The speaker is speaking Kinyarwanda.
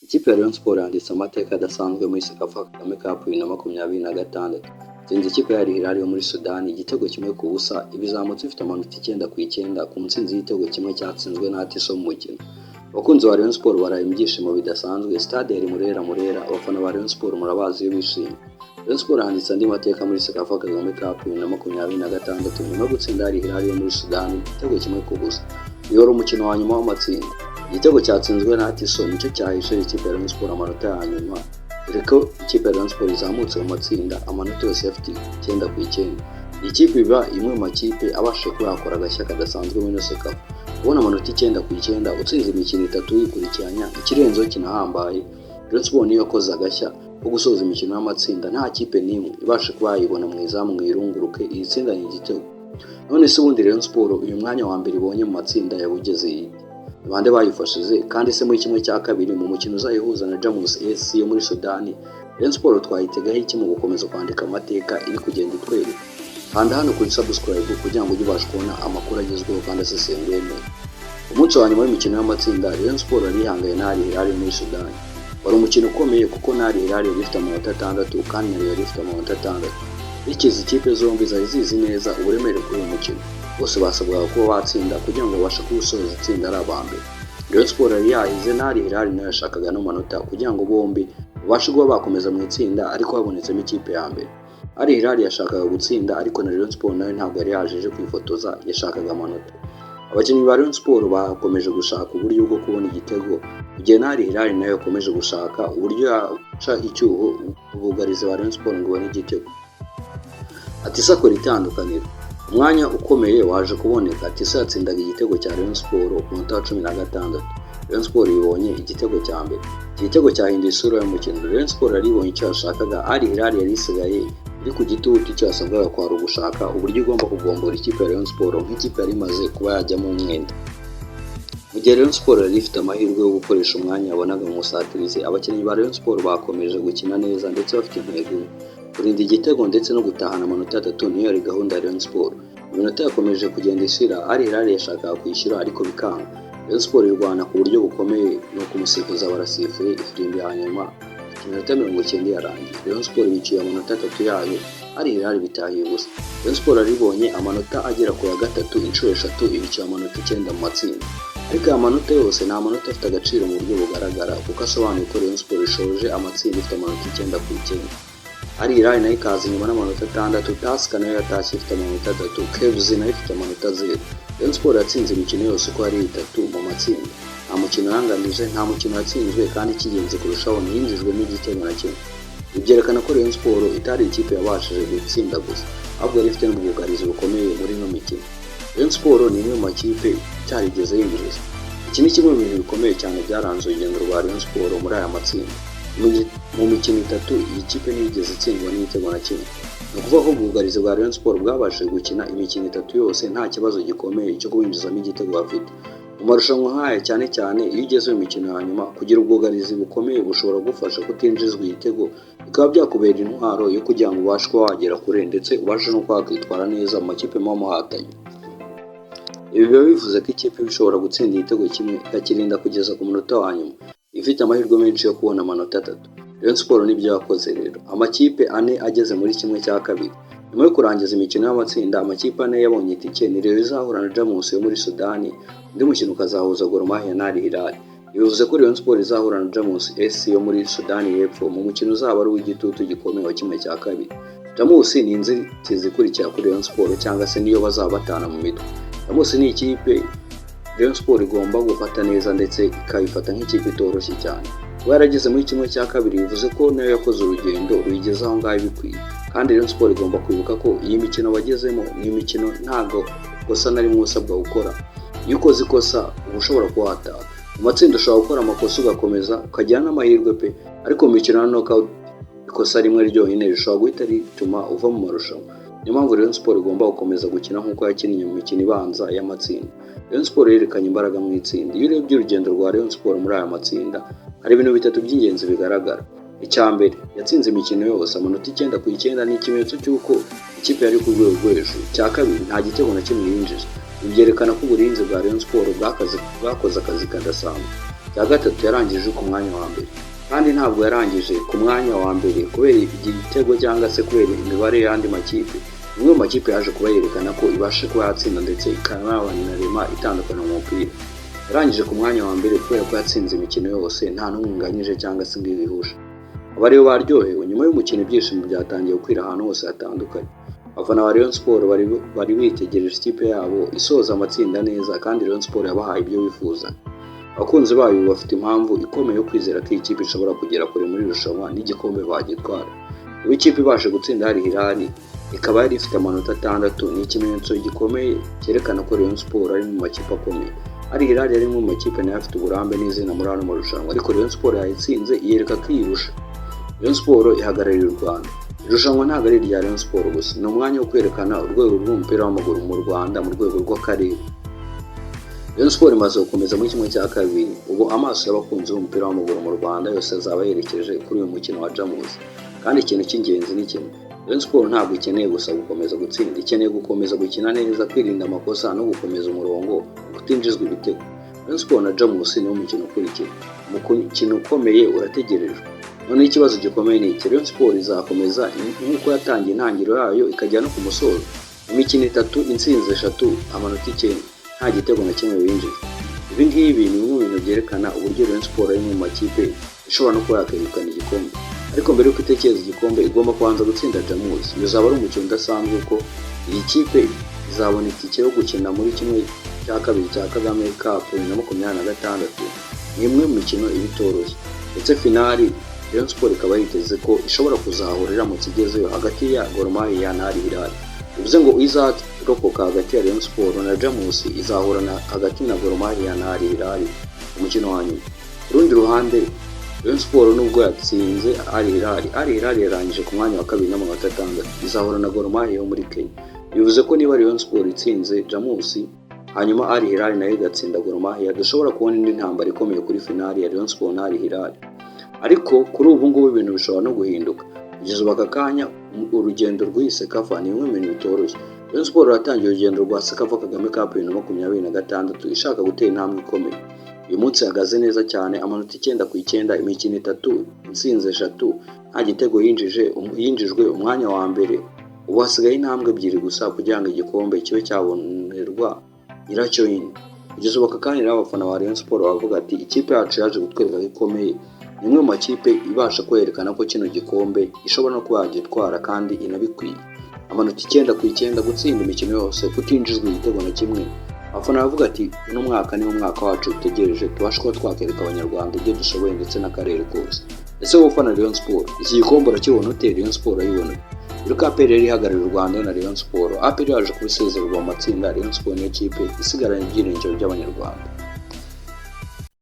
Ikipe ya Rayon Sports yanditse amateka adasanzwe muri Sekafa Kagame Cup 2026 itsinze ikipe ya Al Hilal yo muri Sudani igitego kimwe ku busa, ibizamutse ifite amanota 9/9 ku ntsinzi y'igitego kimwe cyatsinzwe na Atiso mu mukino. Abakunzi ba Rayon Sports baraye ibyishimo bidasanzwe, stade yari Murera, abafana ba Rayon Sports murabazi iyo bishimye. Rayon Sports yanditse andi mateka muri Sekafa Kagame Cup 2026 nyuma yo gutsinda Al Hilal yo muri Sudani igitego kimwe ku busa. Yoro umukino wa nyuma w'amatsinda. Igitego cyatsinzwe na Atiso nicyo cyahishe ikipe ya Rayon Sports amanota ya nyuma, dore ko ikipe ya Rayon Sports izamutse mu matsinda amanota yose afite 9/9. Ikipe iba imwe mu makipe abasha kuba yakora agashya kadasanzwe muri Sekafa. Kubona amanota 9/9 utsinze imikino 3 yikurikiranya ikirenzo kinahambaye. Rayon Sports niyo yakoze agashya ko gusoza imikino y'amatsinda, nta kipe n'imwe ibasha kuba yayibona mu izamu mwirunguruke itsindanye igitego. None se ubundi Rayon Sports uyu mwanya wa mbere ibonye mu matsinda yawugeze bande bayifashije, kandi se muri kimwe cya kabiri mu mukino uzayihuza na Jamus SC yo muri Sudani, Rayon Sports twayitegaho iki mu gukomeza kwandika amateka iri kugenda itwereka. Kanda hano kuri subscribe kugira ngo ujye ubasha kubona amakuru agezweho kandi asesenguye neza. Umunsi wa nyuma w'imikino y'amatsinda, Rayon Sports yari ihangaye na Al Hilal muri Sudani. Wari umukino ukomeye kuko na Al Hilal yari ifite amanota 6 kandi nayo yari ifite amanota 6. Ikizi ikipe zombi zari zizi neza uburemere bw'uyu mukino. Bose basabwaga kuba batsinda kugira ngo babashe kuwusoza itsinda ari abambere. Rayon Sports yari yahize na Al Hilal nayo yashakaga n'amanota kugira ngo bombi babashe kuba bakomeza mu itsinda, ariko habonetsemo ikipe ya mbere. Al Hilal yashakaga gutsinda, ariko na Rayon Sports nayo ntabwo yari yajeje kwifotoza, yashakaga amanota. Abakinnyi ba Rayon Sports bakomeje gushaka uburyo bwo kubona igitego, mu gihe na Al Hilal nayo yakomeje gushaka uburyo yaca icyuho ubugarizi ba Rayon Sports ngo babone igitego. Atiso akora itandukaniro. Umwanya ukomeye waje kuboneka, Atiso yatsindaga igitego cya Rayon Sports ku munota wa 16. Rayon Sports ibonye igitego cya mbere. Igitego cyahinduye isura y'umukino. Rayon Sports yari ibonye icyo yashakaga, Al Hilal yari isigaye iri ku gitutu icyo yasabwaga kwari ugushaka uburyo igomba kugombora ikipe ya Rayon Sports nk'ikipe yari imaze kuba yajyamo umwenda. Mu gihe Rayon Sports yari ifite amahirwe yo gukoresha umwanya yabonaga mu musatirizi, abakinnyi ba Rayon Sports bakomeje gukina neza ndetse bafite intego kurinda igitego ndetse no gutahana amanota 3 niyo yari gahunda ya Rayon Sports. Iminota yakomeje kugenda ishira, Al Hilal yashakaga kwishyura ariko bikanga. Rayon Sports irwana ku buryo bukomeye no kumusifuza barasifuye ifirimbi hanyuma iminota 90 yarangiye. Rayon Sports biciye amanota 3 yayo, Al Hilal bitahiye gusa. Rayon Sports aribonye amanota agera ku ya gatatu inshuro 3 ibiciye amanota 9 mu matsinda. Ariko aya manota yose ni amanota afite agaciro mu buryo bugaragara kuko asobanuye ko Rayon Sports ishoje amatsinda ifite amanota 9/9. Al Hilal nayo ikaza inyuma n'amanota 6, Tusker nayo yatashye ifite amanota 3, KFC nayo ifite amanota 0. Rayon Sports yatsinze imikino yose uko ari 3 mu matsinda. Nta mukino yanganije, nta mukino yatsinzwe, kandi ikigenze kurushaho ntiyinjijwe n'igitego na kimwe. Ibyerekana ko Rayon Sports itari ikipe yabashije gutsinda gusa, ahubwo yari ifite n'ubwugarizi bukomeye muri ino mikino. Rayon Sports ni imwe mu makipe itarigeze yinjiza. Iki ni kimwe mu bintu bikomeye cyane byaranze urugendo rwa Rayon Sports muri aya matsinda. Mu mikino 3 iyi kipe ntiyigeze itsindwa n'igitego na kimwe. Ni ukuvuga ko ubwugarizi bwa Rayon Sports bwabashije gukina imikino 3 yose nta kibazo gikomeye cyo kubinjizamo igitego bafite. Mu marushanwa nk'aya cyane cyane iyo ugeze mu mikino ya nyuma, kugira ubwugarizi bukomeye bushobora gufasha kutinjizwa igitego, bikaba byakubera intwaro yo kugira ngo ubashe kuba wagera kure ndetse ubashe no kwitwara neza mu makipe muhatanye. Ibi biba bivuze ko ikipe ishobora gutsinda igitego kimwe ikakirinda kugeza ku munota wa nyuma, ifite amahirwe menshi yo kubona amanota 3. Rayon Sports nibyo yakoze rero. Amakipe 4 ageze muri kimwe cya kabiri. Nyuma yo kurangiza imikino y'amatsinda, amakipe 4 yabonye itike. Ni Rayon izahura na Jamus yo muri Sudani, undi mukino ukazahuza Gor Mahia na Al Hilal. Bivuze ko Rayon Sports izahura na Jamus SC yo muri Sudani y'Epfo mu mukino uzaba ari uw'igitutu gikomeye wa kimwe cya kabiri. Jamus ni inzitizi ikurikira kuri Rayon Sports cyangwa se niyo bazaba batana mu mitwe. Jamus ni ikipe Rayon Sports igomba gufata neza ndetse ikayifata nk'ikipe itoroshye cyane. Kuba yarageze muri kimwe cya kabiri bivuze ko nayo yakoze urugendo ruyigeze aho ngaho bikwiye, kandi Rayon Sports igomba kwibuka ko iyi mikino bagezemo ni imikino ntago kosa na rimwe usabwa gukora. Iyo ukoze ikosa uba ushobora kuhataka. Mu matsinda ushobora gukora amakosa ugakomeza ukagira n'amahirwe pe, ariko mu mikino ya knockout ikosa rimwe ryonyine rishobora guhita rituma uva mu marushanwa. Niyo mpamvu Rayon Sports igomba gukomeza gukina nk'uko yakinnye mu mikino ibanza y'amatsinda. Rayon Sports yerekanye imbaraga mu itsinda. Iyo urebye urugendo rwa Rayon Sports muri aya matsinda, hari ibintu 3 by'ingenzi bigaragara. Icya mbere, yatsinze imikino yose amanota 9/9 ni ikimenyetso cy'uko ikipe yari ku rwego rwo hejuru. Icya kabiri, nta gitego na kimwe yinjije. Ibyerekana ko uburinzi bwa Rayon Sports bwakoze akazi kadasanzwe. cya gatatu yarangije ku mwanya wa mbere, kandi ntabwo yarangije ku mwanya wa mbere kubera igitego cyangwa se kubera imibare y'andi makipe. Imwe mu makipe yaje kuba yerekana ko ibasha kuba yatsinda ndetse ikanabana rema itandukana mu mupira. Yarangije ku mwanya wa mbere kubera ko yatsinze imikino yose nta n'umwe unganyije cyangwa se ngo ibihushe. Abari baryohewe nyuma y'umukino, ibyishimo byatangiye gukwira ahantu hose hatandukanye. Abafana ba Rayon Sport bari bitegereje ikipe yabo isoza amatsinda neza, kandi Rayon Sport yabahaye ibyo bifuza. Abakunzi bayo bafite impamvu ikomeye yo kwizera ko iyi kipe ishobora kugera kure muri irushanwa n'igikombe bagitwara. Ubu ikipe ibasha gutsinda Al Hilal ikaba yari ifite amanota 6, ni ikimenyetso gikomeye cyerekana ko Rayon Sport ari mu makipe akomeye. Al Hilal yari mu makipe nayo afite uburambe n'izina muri ano marushanwa, ariko Rayon Sport yayitsinze iyereka ko iyirusha. Rayon Sport ihagarariye u Rwanda. Irushanwa ntabwo ari irya Rayon Sport gusa, ni umwanya wo kwerekana urwego rw'umupira w'amaguru mu Rwanda mu rwego rw'akarere. Rayon Sport imaze gukomeza muri kimwe cya kabiri, ubu amaso y'abakunzi b'umupira w'amaguru mu Rwanda yose azaba yerekeje kuri uyu mukino wa Jamus. Kandi ikintu cy'ingenzi ni kimwe: Rayon Sport ntabwo ikeneye gusa gukomeza gutsinda, ikeneye gukomeza gukina neza, kwirinda amakosa no gukomeza umurongo kutinjizwa ibitego. Rayon Sport na Jamus ni umukino ukurikira, umukino ukomeye urategerejwe. None ikibazo gikomeye ni iki: Rayon Sport izakomeza nk'uko yatangiye intangiriro yayo ikajya no ku musozo. Imikino 3, intsinzi 3, amanota 9, nta gitego na kimwe winjije. Ibi ngibi ni bimwe mu bintu byerekana uburyo Rayon Sport ari mu makipe ishobora no kuba yakegukana igikombe. Ariko mbere yuko itekereza igikombe igomba kubanza gutsinda Jamus. Bizaba ari umukino udasanzwe ko iyi kipe izabona itike yo gukina muri kimwe cya kabiri cya Kagame Cup 2026. Ni imwe mu mikino ibitoroshye, ndetse finali Rayon Sport ikaba yiteze ko ishobora kuzahura iramutse igezeyo hagati ya Gor Mahia na Al Hilal. Bivuze ngo izarokoka hagati ya Rayon Sport na Jamus izahura hagati na Gor Mahia na Al Hilal umukino wa nyuma. Ku rundi ruhande, Rayon Sport nubwo yatsinze Al Hilal yarangije ku mwanya wa 2 n'amanota 6, izahura na Gor Mahia yo muri Kenya. Bivuze ko niba Rayon Sport itsinze Jamus hanyuma Al Hilal nayo igatsinda Gor Mahia, dushobora kubona indi ntambara ikomeye kuri finali ya Rayon Sport na Al Hilal. Ariko kuri ubu ngubu ibintu bishobora no guhinduka. Kugeza ubu aka kanya urugendo rw'iyi Sekafa ni bimwe mu bintu bitoroshye. Rayon Sport yatangiye urugendo rwa Sekafa Kagame Cup 2026 ishaka gutera intambwe ikomeye. Uyu munsi ihagaze neza cyane, amanota 9/9, imikino 3, intsinzi 3, nta gitego yinjijwe, umwanya wa mbere. Ubu hasigaye intambwe 2 gusa kugira ngo igikombe kibe cyabonerwa nyiracyo nyine. Kugeza ubu aka kanya rero abafana ba Rayon Sport bavuga ati ikipe yacu yaje gutwereka ko ikomeye. Ni imwe mu makipe ibasha kwerekana ko kino gikombe ishobora no kuba yagitwara kandi inabikwiye. Amanota 9/9, gutsinda imikino yose, kutinjizwa igitego na kimwe. Abafana bavuga ati uno mwaka niwo mwaka wacu utegereje, tubashe kuba twakereka abanyarwanda ibyo dushoboye ndetse n'akarere kose. Ese wowe ufana Rayon Sport, iki gikombe urakibona ute? Rayon Sport ayibona? Iruka APR yari ihagarariye u Rwanda na Rayon Sport. APR yaje kubisezererwa mu matsinda, Rayon Sport ni ikipe isigaranye ibyiringiro by'abanyarwanda.